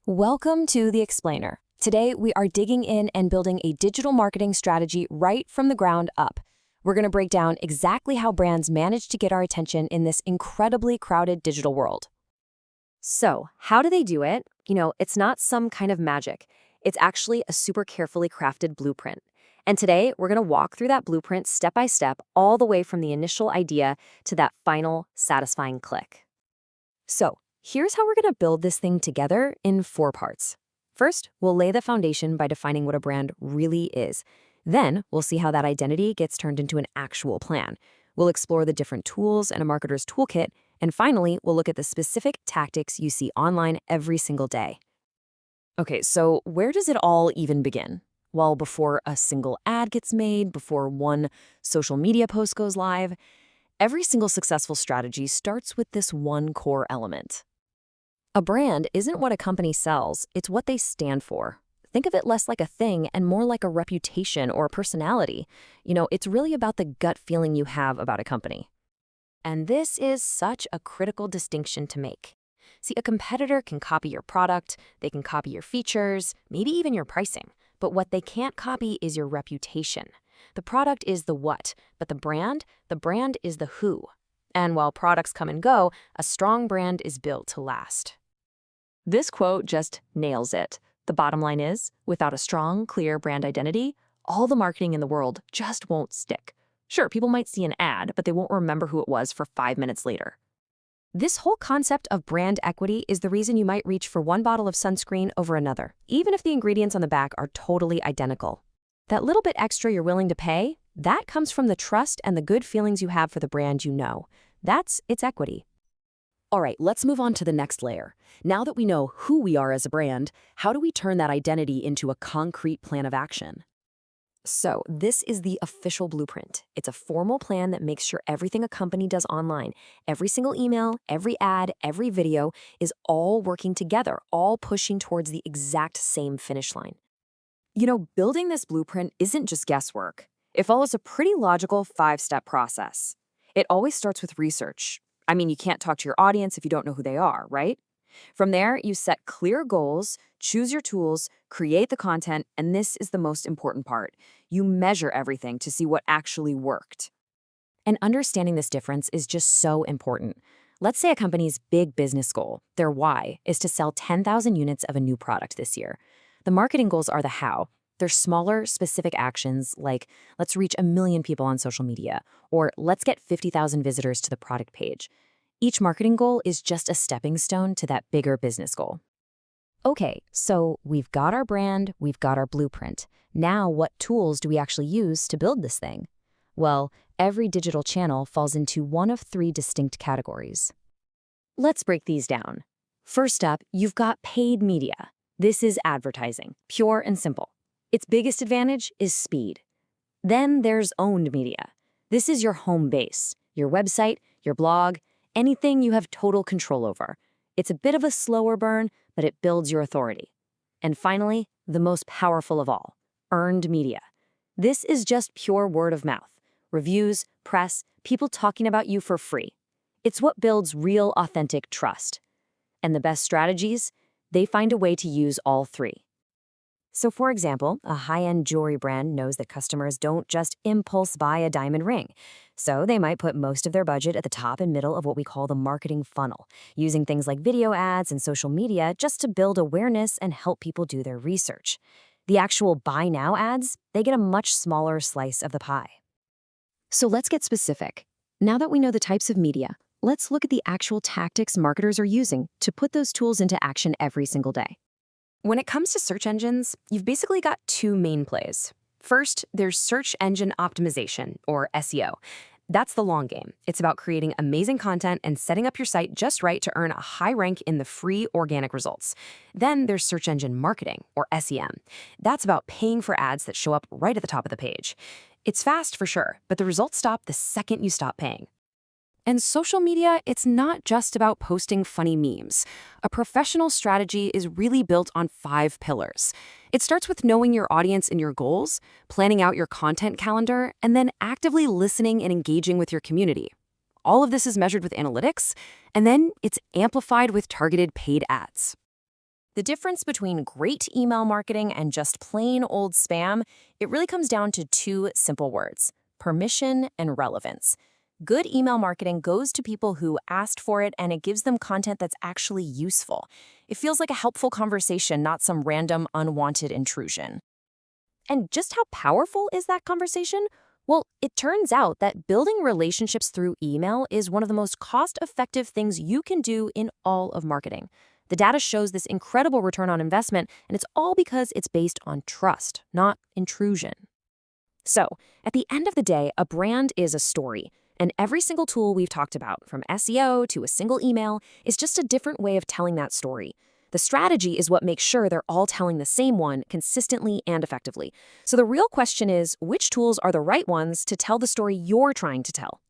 Welcome to The Explainer. Today, we are digging in and building a digital marketing strategy right from the ground up. We're going to break down exactly how brands manage to get our attention in this incredibly crowded digital world. So, how do they do it? It's not some kind of magic. It's actually a super carefully crafted blueprint. And today, we're going to walk through that blueprint step by step, all the way from the initial idea to that final satisfying click. So, here's how we're going to build this thing together in 4 parts. First, we'll lay the foundation by defining what a brand really is. Then, we'll see how that identity gets turned into an actual plan. We'll explore the different tools in a marketer's toolkit. And finally, we'll look at the specific tactics you see online every single day. Okay, so where does it all even begin? Well, before a single ad gets made, before one social media post goes live, every single successful strategy starts with this one core element. A brand isn't what a company sells, it's what they stand for. Think of it less like a thing and more like a reputation or a personality. It's really about the gut feeling you have about a company. And this is such a critical distinction to make. See, a competitor can copy your product, they can copy your features, maybe even your pricing. But what they can't copy is your reputation. The product is the what, but the brand is the who. And while products come and go, a strong brand is built to last. This quote just nails it. The bottom line is, without a strong, clear brand identity, all the marketing in the world just won't stick. Sure, people might see an ad, but they won't remember who it was for 5 minutes later. This whole concept of brand equity is the reason you might reach for one bottle of sunscreen over another, even if the ingredients on the back are totally identical. That little bit extra you're willing to pay, that comes from the trust and the good feelings you have for the brand you know. That's its equity. All right, let's move on to the next layer. Now that we know who we are as a brand, how do we turn that identity into a concrete plan of action? So, this is the official blueprint. It's a formal plan that makes sure everything a company does online, every single email, every ad, every video, is all working together, all pushing towards the exact same finish line. Building this blueprint isn't just guesswork. It follows a pretty logical 5-step process. It always starts with research. You can't talk to your audience if you don't know who they are, right? From there, you set clear goals, choose your tools, create the content, and this is the most important part. You measure everything to see what actually worked. And understanding this difference is just so important. Let's say a company's big business goal, their why, is to sell 10,000 units of a new product this year. The marketing goals are the how. They're smaller, specific actions like, let's reach 1 million people on social media, or let's get 50,000 visitors to the product page. Each marketing goal is just a stepping stone to that bigger business goal. Okay, so we've got our brand, we've got our blueprint. Now, what tools do we actually use to build this thing? Well, every digital channel falls into one of 3 distinct categories. Let's break these down. First up, you've got paid media. This is advertising, pure and simple. Its biggest advantage is speed. Then there's owned media. This is your home base, your website, your blog, anything you have total control over. It's a bit of a slower burn, but it builds your authority. And finally, the most powerful of all, earned media. This is just pure word of mouth. Reviews, press, people talking about you for free. It's what builds real, authentic trust. And the best strategies? They find a way to use all 3. So for example, a high-end jewelry brand knows that customers don't just impulse buy a diamond ring. So they might put most of their budget at the top and middle of what we call the marketing funnel, using things like video ads and social media just to build awareness and help people do their research. The actual buy now ads, they get a much smaller slice of the pie. So let's get specific. Now that we know the types of media, let's look at the actual tactics marketers are using to put those tools into action every single day. When it comes to search engines, you've basically got 2 main plays. First, there's search engine optimization, or SEO. That's the long game. It's about creating amazing content and setting up your site just right to earn a high rank in the free organic results. Then there's search engine marketing, or SEM. That's about paying for ads that show up right at the top of the page. It's fast for sure, but the results stop the second you stop paying. And social media, it's not just about posting funny memes. A professional strategy is really built on 5 pillars. It starts with knowing your audience and your goals, planning out your content calendar, and then actively listening and engaging with your community. All of this is measured with analytics, and then it's amplified with targeted paid ads. The difference between great email marketing and just plain old spam, it really comes down to two simple words: permission and relevance. Good email marketing goes to people who asked for it, and it gives them content that's actually useful. It feels like a helpful conversation, not some random, unwanted intrusion. And just how powerful is that conversation? Well, it turns out that building relationships through email is one of the most cost-effective things you can do in all of marketing. The data shows this incredible return on investment, and it's all because it's based on trust, not intrusion. So, at the end of the day, a brand is a story. And every single tool we've talked about, from SEO to a single email, is just a different way of telling that story. The strategy is what makes sure they're all telling the same one consistently and effectively. So the real question is, which tools are the right ones to tell the story you're trying to tell?